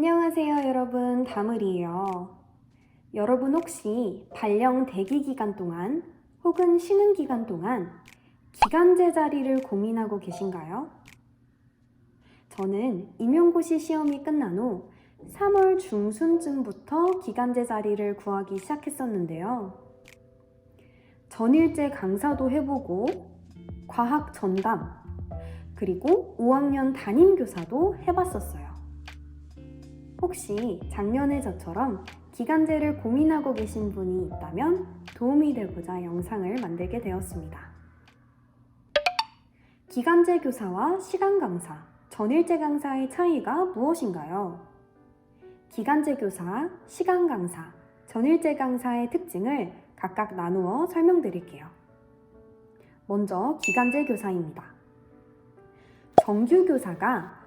안녕하세요 여러분, 다물이에요. 여러분 혹시 발령 대기 기간 동안 혹은 쉬는 기간 동안 기간제 자리를 고민하고 계신가요? 저는 임용고시 시험이 끝난 후 3월 중순쯤부터 기간제 자리를 구하기 시작했었는데요. 전일제 강사도 해보고 과학 전담 그리고 5학년 담임교사도 해봤었어요. 혹시 작년에 저처럼 기간제를 고민하고 계신 분이 있다면 도움이 되고자 영상을 만들게 되었습니다. 기간제 교사와 시간 강사, 전일제 강사의 차이가 무엇인가요? 기간제 교사, 시간 강사, 전일제 강사의 특징을 각각 나누어 설명드릴게요. 먼저 기간제 교사입니다. 정규 교사가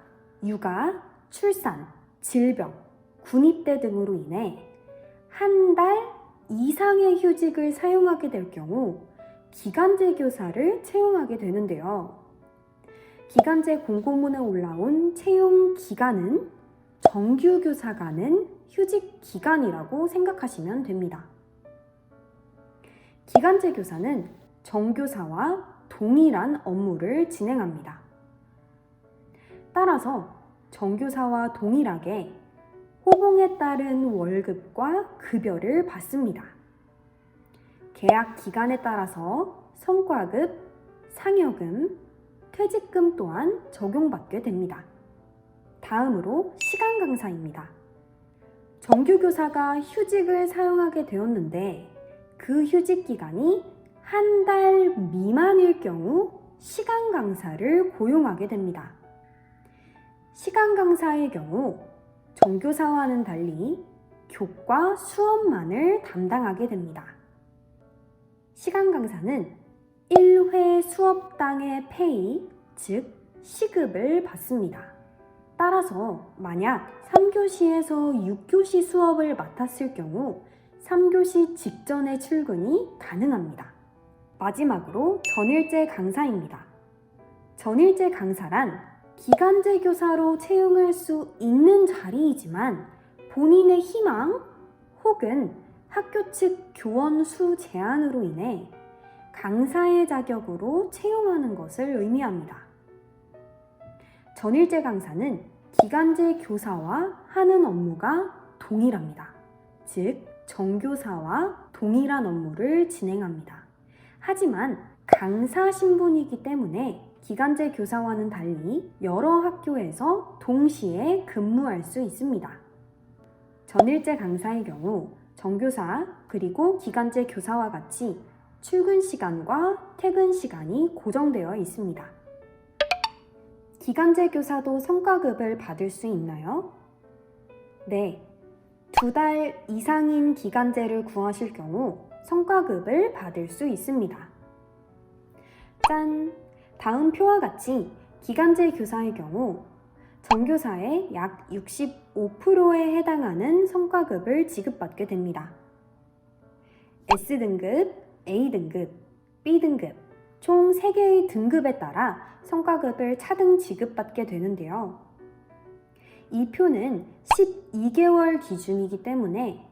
육아, 출산, 질병, 군입대 등으로 인해 한 달 이상의 휴직을 사용하게 될 경우 기간제 교사를 채용하게 되는데요. 기간제 공고문에 올라온 채용 기간은 정규 교사가는 휴직 기간이라고 생각하시면 됩니다. 기간제 교사는 정교사와 동일한 업무를 진행합니다. 따라서 정교사와 동일하게 호봉에 따른 월급과 급여를 받습니다. 계약 기간에 따라서 성과급, 상여금, 퇴직금 또한 적용받게 됩니다. 다음으로 시간 강사입니다. 정규 교사가 휴직을 사용하게 되었는데 그 휴직 기간이 한 달 미만일 경우 시간 강사를 고용하게 됩니다. 시간 강사의 경우 정교사와는 달리 교과 수업만을 담당하게 됩니다. 시간 강사는 1회 수업당의 페이, 즉 시급을 받습니다. 따라서 만약 3교시에서 6교시 수업을 맡았을 경우 3교시 직전의 출근이 가능합니다. 마지막으로 전일제 강사입니다. 전일제 강사란 기간제 교사로 채용할 수 있는 자리이지만 본인의 희망 혹은 학교 측 교원 수 제한으로 인해 강사의 자격으로 채용하는 것을 의미합니다. 전일제 강사는 기간제 교사와 하는 업무가 동일합니다. 즉, 정교사와 동일한 업무를 진행합니다. 하지만 강사 신분이기 때문에 기간제 교사와는 달리 여러 학교에서 동시에 근무할 수 있습니다. 전일제 강사의 경우 정교사 그리고 기간제 교사와 같이 출근 시간과 퇴근 시간이 고정되어 있습니다. 기간제 교사도 성과급을 받을 수 있나요? 네, 2달 이상인 기간제를 구하실 경우 성과급을 받을 수 있습니다. 짠! 다음 표와 같이 기간제 교사의 경우 정교사의 약 65%에 해당하는 성과급을 지급받게 됩니다. S등급, A등급, B등급 총 3개의 등급에 따라 성과급을 차등 지급받게 되는데요. 이 표는 12개월 기준이기 때문에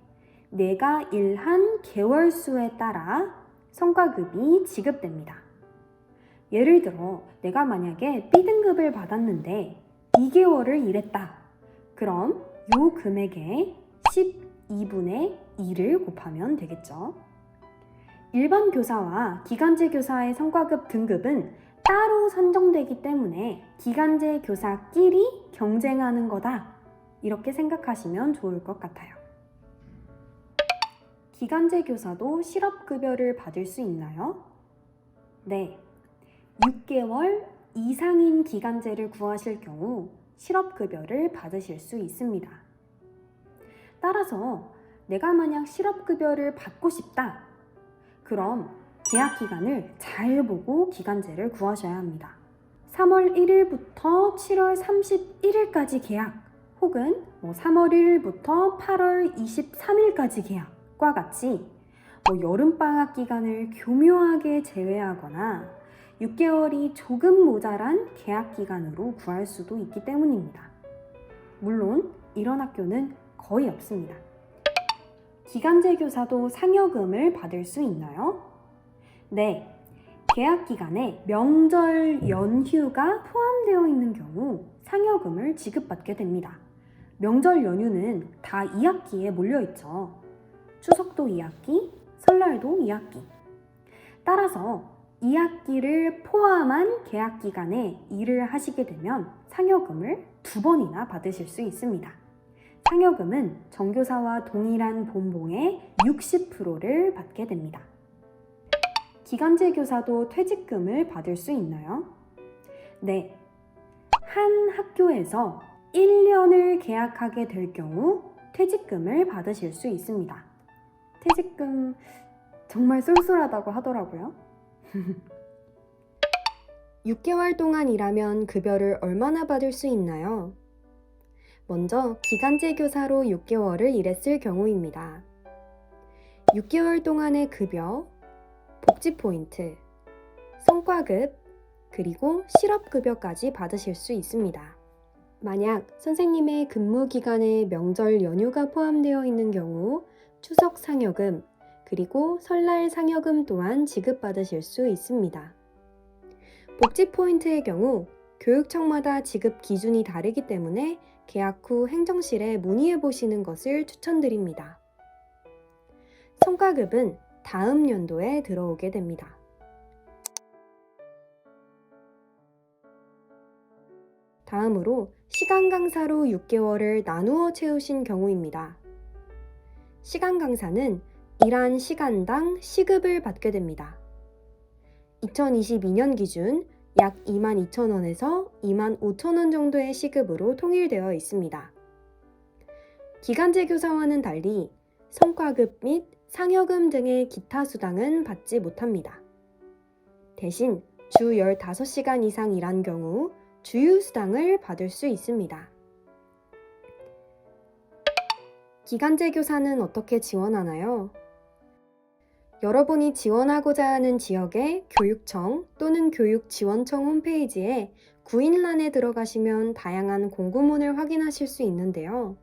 내가 일한 개월 수에 따라 성과급이 지급됩니다. 예를 들어 내가 만약에 B등급을 받았는데 2개월을 일했다. 그럼 이 금액에 12분의 2를 곱하면 되겠죠. 일반 교사와 기간제 교사의 성과급 등급은 따로 선정되기 때문에 기간제 교사끼리 경쟁하는 거다. 이렇게 생각하시면 좋을 것 같아요. 기간제 교사도 실업급여를 받을 수 있나요? 네. 6개월 이상인 기간제를 구하실 경우 실업급여를 받으실 수 있습니다. 따라서 내가 만약 실업급여를 받고 싶다. 그럼 계약 기간을 잘 보고 기간제를 구하셔야 합니다. 3월 1일부터 7월 31일까지 계약 혹은 3월 1일부터 8월 23일까지 계약과 같이 여름방학 기간을 교묘하게 제외하거나 6개월이 조금 모자란 계약 기간으로 구할 수도 있기 때문입니다. 물론 이런 학교는 거의 없습니다. 기간제 교사도 상여금을 받을 수 있나요? 네, 계약 기간에 명절 연휴가 포함되어 있는 경우 상여금을 지급받게 됩니다. 명절 연휴는 다 2학기에 몰려있죠. 추석도 2학기, 설날도 2학기. 따라서 2학기를 포함한 계약 기간에 일을 하시게 되면 상여금을 2번이나 받으실 수 있습니다. 상여금은 정교사와 동일한 본봉의 60%를 받게 됩니다. 기간제 교사도 퇴직금을 받을 수 있나요? 네, 한 학교에서 1년을 계약하게 될 경우 퇴직금을 받으실 수 있습니다. 퇴직금 정말 쏠쏠하다고 하더라고요. 6개월 동안 일하면 급여를 얼마나 받을 수 있나요? 먼저 기간제 교사로 6개월을 일했을 경우입니다. 6개월 동안의 급여, 복지 포인트, 성과급, 그리고 실업급여까지 받으실 수 있습니다. 만약 선생님의 근무 기간에 명절 연휴가 포함되어 있는 경우 추석 상여금, 그리고 설날 상여금 또한 지급받으실 수 있습니다. 복지 포인트의 경우 교육청마다 지급 기준이 다르기 때문에 계약 후 행정실에 문의해 보시는 것을 추천드립니다. 성과급은 다음 연도에 들어오게 됩니다. 다음으로 시간 강사로 6개월을 나누어 채우신 경우입니다. 시간 강사는 일한 시간당 시급을 받게 됩니다. 2022년 기준 약 22,000원에서 25,000원 정도의 시급으로 통일되어 있습니다. 기간제 교사와는 달리 성과급 및 상여금 등의 기타 수당은 받지 못합니다. 대신 주 15시간 이상 일한 경우 주휴수당을 받을 수 있습니다. 기간제 교사는 어떻게 지원하나요? 여러분이 지원하고자 하는 지역의 교육청 또는 교육지원청 홈페이지에 구인란에 들어가시면 다양한 공고문을 확인하실 수 있는데요.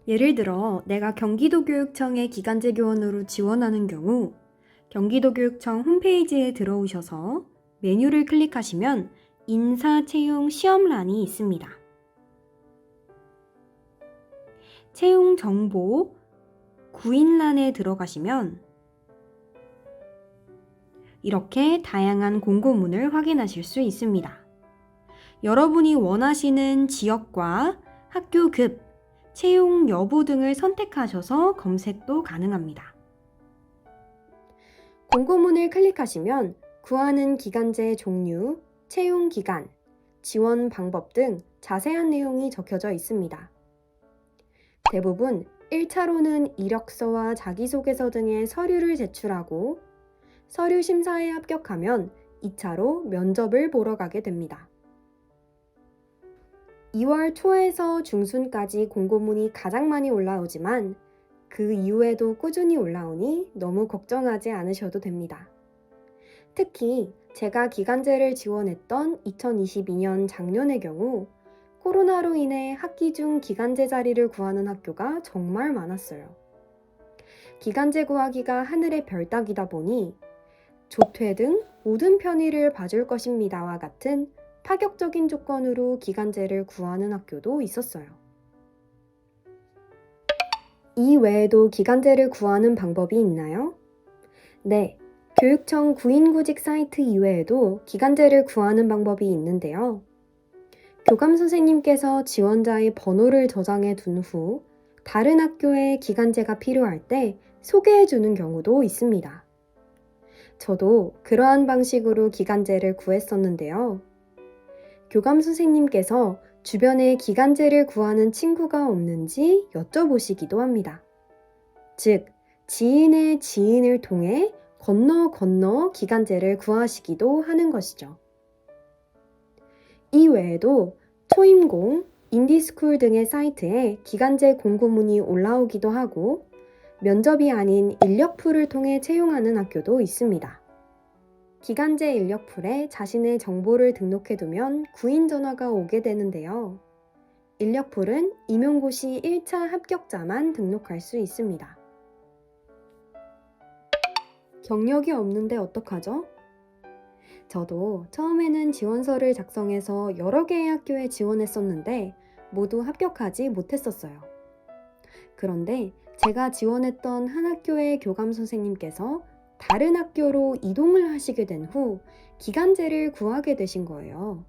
예를 들어 내가 경기도교육청의 기간제 교원으로 지원하는 경우 경기도교육청 홈페이지에 들어오셔서 메뉴를 클릭하시면 인사채용 시험란이 있습니다. 채용 정보 구인란에 들어가시면 이렇게 다양한 공고문을 확인하실 수 있습니다. 여러분이 원하시는 지역과 학교급, 채용 여부 등을 선택하셔서 검색도 가능합니다. 공고문을 클릭하시면 구하는 기간제 종류, 채용 기간, 지원 방법 등 자세한 내용이 적혀져 있습니다. 대부분 1차로는 이력서와 자기소개서 등의 서류를 제출하고 서류 심사에 합격하면 2차로 면접을 보러 가게 됩니다. 2월 초에서 중순까지 공고문이 가장 많이 올라오지만 그 이후에도 꾸준히 올라오니 너무 걱정하지 않으셔도 됩니다. 특히 제가 기간제를 지원했던 2022년 작년의 경우 코로나로 인해 학기 중 기간제 자리를 구하는 학교가 정말 많았어요. 기간제 구하기가 하늘의 별 따기다 보니 조퇴 등 모든 편의를 봐줄 것입니다와 같은 파격적인 조건으로 기간제를 구하는 학교도 있었어요. 이 외에도 기간제를 구하는 방법이 있나요? 네, 교육청 구인구직 사이트 이외에도 기간제를 구하는 방법이 있는데요. 교감 선생님께서 지원자의 번호를 저장해 둔 후 다른 학교에 기간제가 필요할 때 소개해 주는 경우도 있습니다. 저도 그러한 방식으로 기간제를 구했었는데요. 교감 선생님께서 주변에 기간제를 구하는 친구가 없는지 여쭤보시기도 합니다. 즉, 지인의 지인을 통해 건너 기간제를 구하시기도 하는 것이죠. 이 외에도 초임공, 인디스쿨 등의 사이트에 기간제 공고문이 올라오기도 하고 면접이 아닌 인력풀을 통해 채용하는 학교도 있습니다. 기간제 인력풀에 자신의 정보를 등록해두면 구인 전화가 오게 되는데요. 인력풀은 임용고시 1차 합격자만 등록할 수 있습니다. 경력이 없는데 어떡하죠? 저도 처음에는 지원서를 작성해서 여러 개의 학교에 지원했었는데 모두 합격하지 못했었어요. 그런데 제가 지원했던 한 학교의 교감 선생님께서 다른 학교로 이동을 하시게 된 후 기간제를 구하게 되신 거예요.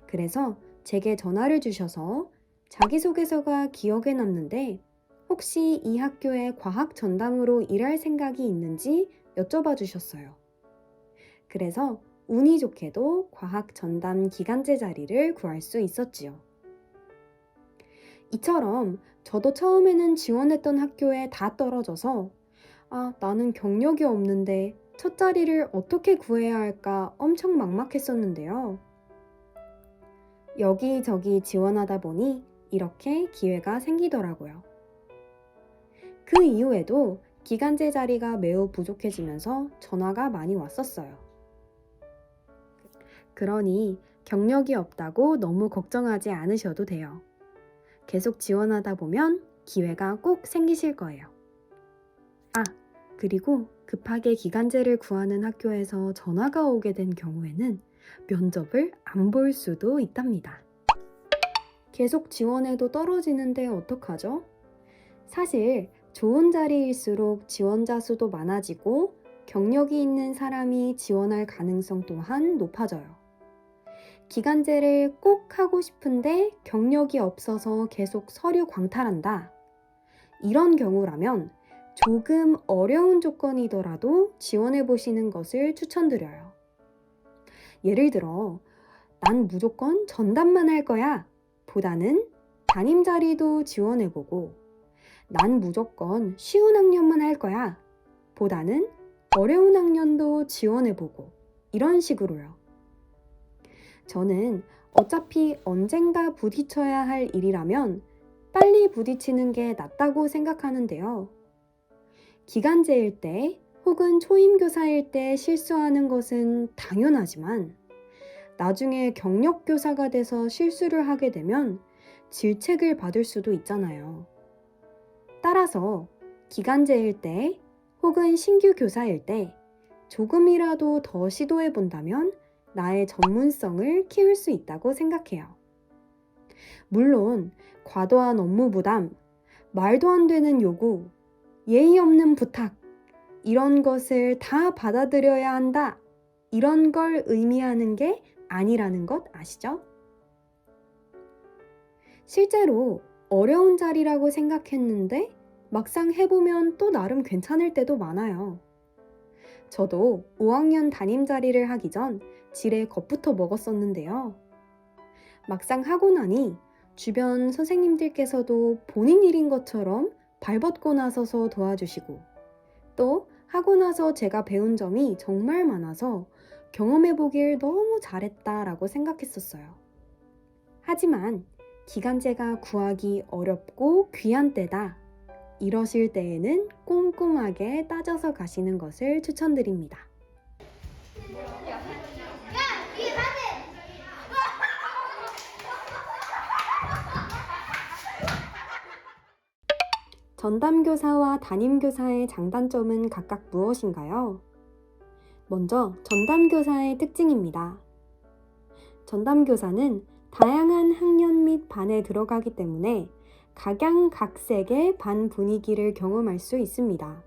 그래서 제게 전화를 주셔서 자기소개서가 기억에 남는데 혹시 이 학교의 과학 전담으로 일할 생각이 있는지 여쭤봐 주셨어요. 그래서 운이 좋게도 과학 전담 기간제 자리를 구할 수 있었지요. 이처럼 저도 처음에는 지원했던 학교에 다 떨어져서 나는 경력이 없는데 첫 자리를 어떻게 구해야 할까 엄청 막막했었는데요. 여기저기 지원하다 보니 이렇게 기회가 생기더라고요. 그 이후에도 기간제 자리가 매우 부족해지면서 전화가 많이 왔었어요. 그러니 경력이 없다고 너무 걱정하지 않으셔도 돼요. 계속 지원하다 보면 기회가 꼭 생기실 거예요. 그리고 급하게 기간제를 구하는 학교에서 전화가 오게 된 경우에는 면접을 안 볼 수도 있답니다. 계속 지원해도 떨어지는데 어떡하죠? 사실 좋은 자리일수록 지원자 수도 많아지고 경력이 있는 사람이 지원할 가능성 또한 높아져요. 기간제를 꼭 하고 싶은데 경력이 없어서 계속 서류 광탈한다. 이런 경우라면 조금 어려운 조건이더라도 지원해 보시는 것을 추천드려요. 예를 들어, 난 무조건 전담만 할 거야 보다는 담임 자리도 지원해 보고, 난 무조건 쉬운 학년만 할 거야 보다는 어려운 학년도 지원해 보고, 이런 식으로요. 저는 어차피 언젠가 부딪혀야 할 일이라면 빨리 부딪히는 게 낫다고 생각하는데요. 기간제일 때 혹은 초임교사일 때 실수하는 것은 당연하지만 나중에 경력교사가 돼서 실수를 하게 되면 질책을 받을 수도 있잖아요. 따라서 기간제일 때 혹은 신규 교사일 때 조금이라도 더 시도해 본다면 나의 전문성을 키울 수 있다고 생각해요. 물론 과도한 업무 부담, 말도 안 되는 요구, 예의 없는 부탁, 이런 것을 다 받아들여야 한다. 이런 걸 의미하는 게 아니라는 것 아시죠? 실제로 어려운 자리라고 생각했는데 막상 해보면 또 나름 괜찮을 때도 많아요. 저도 5학년 담임 자리를 하기 전 지레 겁부터 먹었었는데요. 막상 하고 나니 주변 선생님들께서도 본인 일인 것처럼 발벗고 나서서 도와주시고, 또 하고 나서 제가 배운 점이 정말 많아서 경험해보길 너무 잘했다라고 생각했었어요. 하지만 기간제가 구하기 어렵고 귀한 때다. 이러실 때에는 꼼꼼하게 따져서 가시는 것을 추천드립니다. 전담교사와 담임교사의 장단점은 각각 무엇인가요? 먼저 전담교사의 특징입니다. 전담교사는 다양한 학년 및 반에 들어가기 때문에 각양각색의 반 분위기를 경험할 수 있습니다.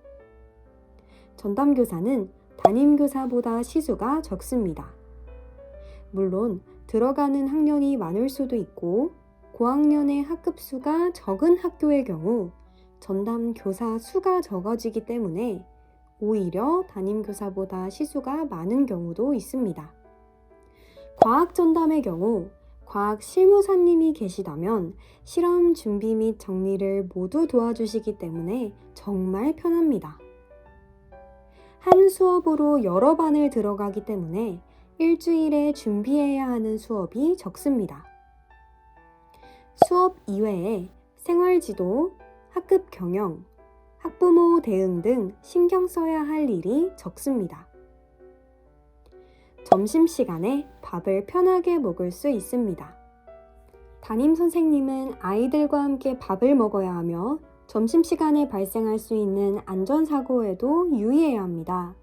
전담교사는 담임교사보다 시수가 적습니다. 물론 들어가는 학년이 많을 수도 있고 고학년의 학급수가 적은 학교의 경우 전담 교사 수가 적어지기 때문에 오히려 담임교사보다 시수가 많은 경우도 있습니다. 과학 전담의 경우 과학 실무사님이 계시다면 실험 준비 및 정리를 모두 도와주시기 때문에 정말 편합니다. 한 수업으로 여러 반을 들어가기 때문에 일주일에 준비해야 하는 수업이 적습니다. 수업 이외에 생활지도, 학급 경영, 학부모 대응 등 신경 써야 할 일이 적습니다. 점심시간에 밥을 편하게 먹을 수 있습니다. 담임 선생님은 아이들과 함께 밥을 먹어야 하며 점심시간에 발생할 수 있는 안전사고에도 유의해야 합니다.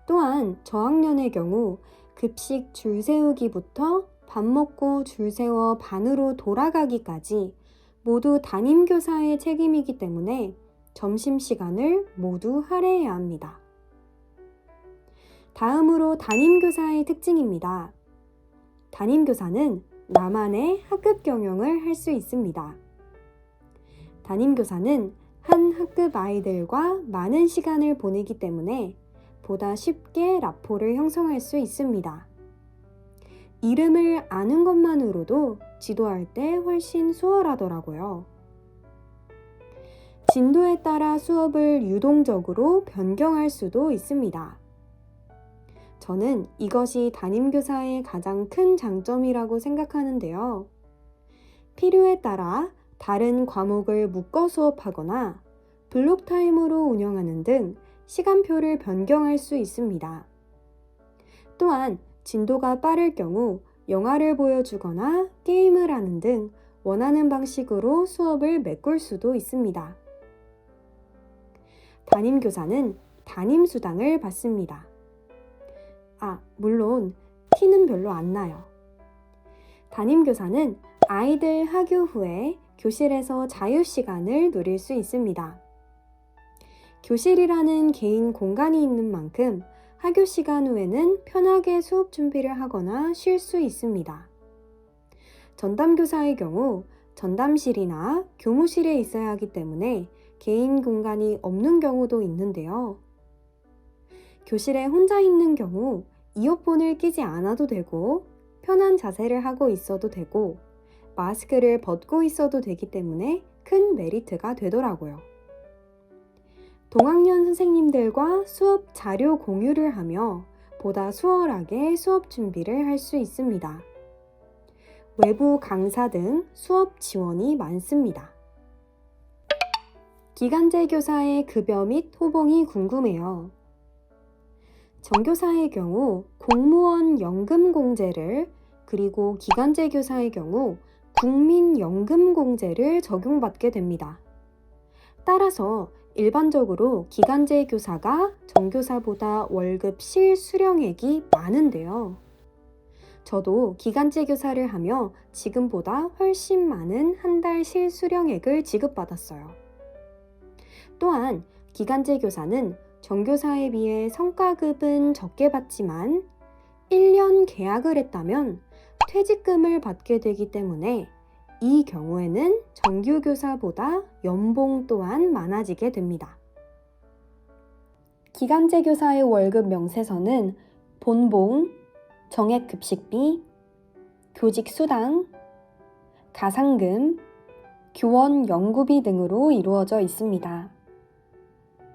또한 저학년의 경우 급식 줄 세우기부터 밥 먹고 줄 세워 반으로 돌아가기까지 모두 담임교사의 책임이기 때문에 점심시간을 모두 할애해야 합니다. 다음으로 담임교사의 특징입니다. 담임교사는 나만의 학급 경영을 할 수 있습니다. 담임교사는 한 학급 아이들과 많은 시간을 보내기 때문에 보다 쉽게 라포를 형성할 수 있습니다. 이름을 아는 것만으로도 지도할 때 훨씬 수월하더라고요. 진도에 따라 수업을 유동적으로 변경할 수도 있습니다. 저는 이것이 담임교사의 가장 큰 장점이라고 생각하는데요. 필요에 따라 다른 과목을 묶어 수업하거나 블록 타임으로 운영하는 등 시간표를 변경할 수 있습니다. 또한 진도가 빠를 경우 영화를 보여주거나 게임을 하는 등 원하는 방식으로 수업을 메꿀 수도 있습니다. 담임교사는 담임수당을 받습니다. 물론 티는 별로 안 나요. 담임교사는 아이들 하교 후에 교실에서 자유시간을 누릴 수 있습니다. 교실이라는 개인 공간이 있는 만큼 하교 시간 후에는 편하게 수업 준비를 하거나 쉴 수 있습니다. 전담교사의 경우 전담실이나 교무실에 있어야 하기 때문에 개인 공간이 없는 경우도 있는데요. 교실에 혼자 있는 경우 이어폰을 끼지 않아도 되고 편한 자세를 하고 있어도 되고 마스크를 벗고 있어도 되기 때문에 큰 메리트가 되더라고요. 동학년 선생님들과 수업 자료 공유를 하며 보다 수월하게 수업 준비를 할 수 있습니다. 외부 강사 등 수업 지원이 많습니다. 기간제 교사의 급여 및 호봉이 궁금해요. 정교사의 경우 공무원 연금공제를 그리고 기간제 교사의 경우 국민연금공제를 적용받게 됩니다. 따라서 일반적으로 기간제 교사가 정교사보다 월급 실수령액이 많은데요. 저도 기간제 교사를 하며 지금보다 훨씬 많은 한 달 실수령액을 지급받았어요. 또한 기간제 교사는 정교사에 비해 성과급은 적게 받지만 1년 계약을 했다면 퇴직금을 받게 되기 때문에 이 경우에는 정규교사보다 연봉 또한 많아지게 됩니다. 기간제 교사의 월급 명세서는 본봉, 정액급식비, 교직수당, 가상금, 교원 연구비 등으로 이루어져 있습니다.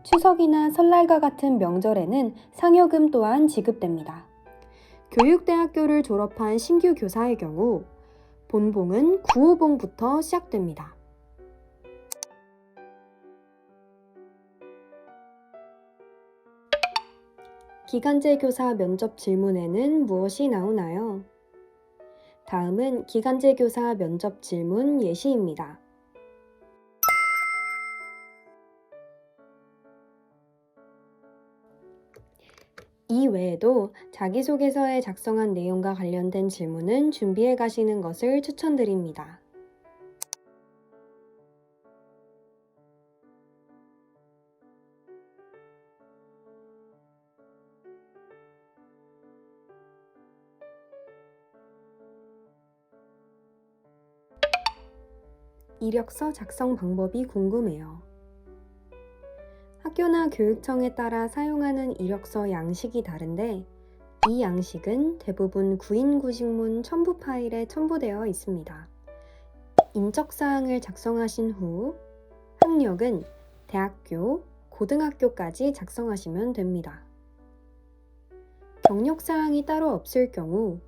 추석이나 설날과 같은 명절에는 상여금 또한 지급됩니다. 교육대학교를 졸업한 신규 교사의 경우 본봉은 9호봉부터 시작됩니다. 기간제 교사 면접 질문에는 무엇이 나오나요? 다음은 기간제 교사 면접 질문 예시입니다. 이 외에도 자기소개서에 작성한 내용과 관련된 질문은 준비해 가시는 것을 추천드립니다. 이력서 작성 방법이 궁금해요. 학교나 교육청에 따라 사용하는 이력서 양식이 다른데 이 양식은 대부분 구인구직문 첨부 파일에 첨부되어 있습니다. 인적사항을 작성하신 후 학력은 대학교, 고등학교까지 작성하시면 됩니다. 경력사항이 따로 없을 경우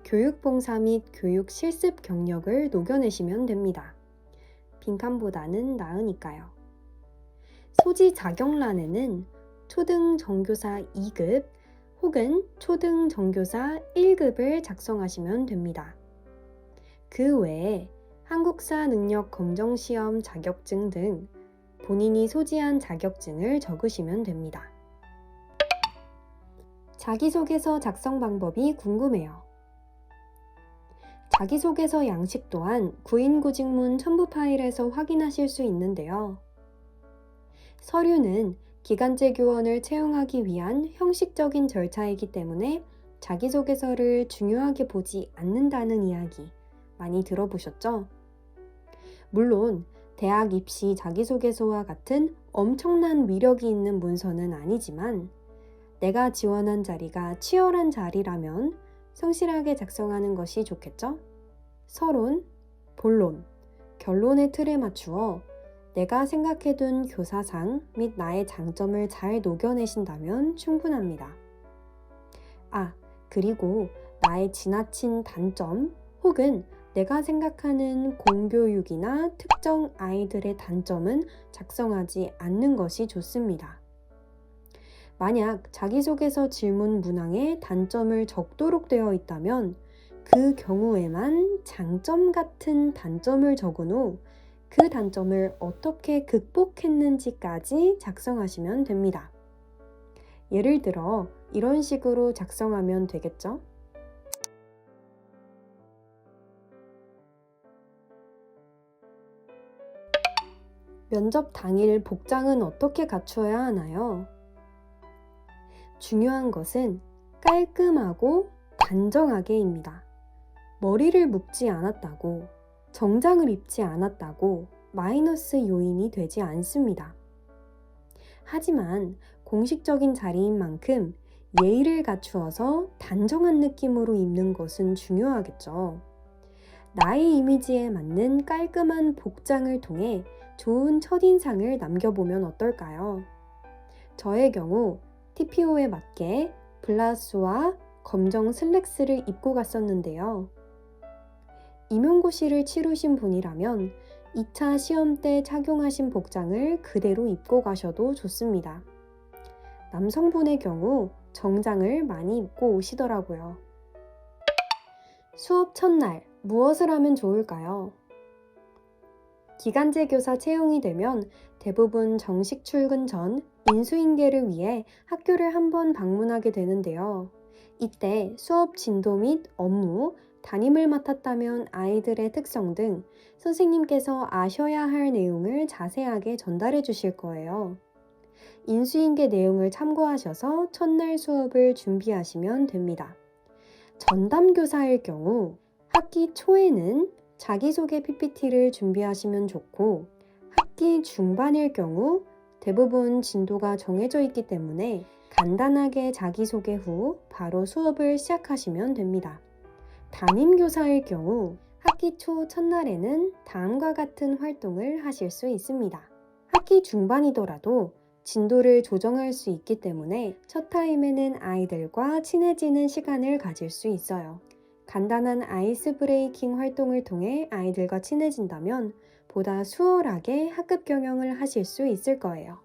교육봉사 및 교육실습 경력을 녹여내시면 됩니다. 빈칸보다는 나으니까요. 소지 자격란에는 초등 정교사 2급 혹은 초등 정교사 1급을 작성하시면 됩니다. 그 외에 한국사 능력 검정 시험 자격증 등 본인이 소지한 자격증을 적으시면 됩니다. 자기소개서 작성 방법이 궁금해요. 자기소개서 양식 또한 구인구직문 첨부 파일에서 확인하실 수 있는데요. 서류는 기간제 교원을 채용하기 위한 형식적인 절차이기 때문에 자기소개서를 중요하게 보지 않는다는 이야기 많이 들어보셨죠? 물론 대학 입시 자기소개서와 같은 엄청난 위력이 있는 문서는 아니지만 내가 지원한 자리가 치열한 자리라면 성실하게 작성하는 것이 좋겠죠? 서론, 본론, 결론의 틀에 맞추어 내가 생각해둔 교사상 및 나의 장점을 잘 녹여내신다면 충분합니다. 그리고 나의 지나친 단점 혹은 내가 생각하는 공교육이나 특정 아이들의 단점은 작성하지 않는 것이 좋습니다. 만약 자기소개서 질문 문항에 단점을 적도록 되어 있다면 그 경우에만 장점 같은 단점을 적은 후 그 단점을 어떻게 극복했는지까지 작성하시면 됩니다. 예를 들어 이런 식으로 작성하면 되겠죠? 면접 당일 복장은 어떻게 갖추어야 하나요? 중요한 것은 깔끔하고 단정하게입니다. 머리를 묶지 않았다고, 정장을 입지 않았다고 마이너스 요인이 되지 않습니다. 하지만 공식적인 자리인 만큼 예의를 갖추어서 단정한 느낌으로 입는 것은 중요하겠죠. 나의 이미지에 맞는 깔끔한 복장을 통해 좋은 첫인상을 남겨보면 어떨까요? 저의 경우 TPO에 맞게 블라우스와 검정 슬랙스를 입고 갔었는데요. 임용고시를 치르신 분이라면 2차 시험 때 착용하신 복장을 그대로 입고 가셔도 좋습니다. 남성분의 경우 정장을 많이 입고 오시더라고요. 수업 첫날 무엇을 하면 좋을까요? 기간제 교사 채용이 되면 대부분 정식 출근 전 인수인계를 위해 학교를 한번 방문하게 되는데요. 이때 수업 진도 및 업무, 담임을 맡았다면 아이들의 특성 등 선생님께서 아셔야 할 내용을 자세하게 전달해 주실 거예요. 인수인계 내용을 참고하셔서 첫날 수업을 준비하시면 됩니다. 전담교사일 경우 학기 초에는 자기소개 PPT를 준비하시면 좋고 학기 중반일 경우 대부분 진도가 정해져 있기 때문에 간단하게 자기소개 후 바로 수업을 시작하시면 됩니다. 담임교사일 경우 학기 초 첫날에는 다음과 같은 활동을 하실 수 있습니다. 학기 중반이더라도 진도를 조정할 수 있기 때문에 첫 타임에는 아이들과 친해지는 시간을 가질 수 있어요. 간단한 아이스 브레이킹 활동을 통해 아이들과 친해진다면 보다 수월하게 학급 경영을 하실 수 있을 거예요.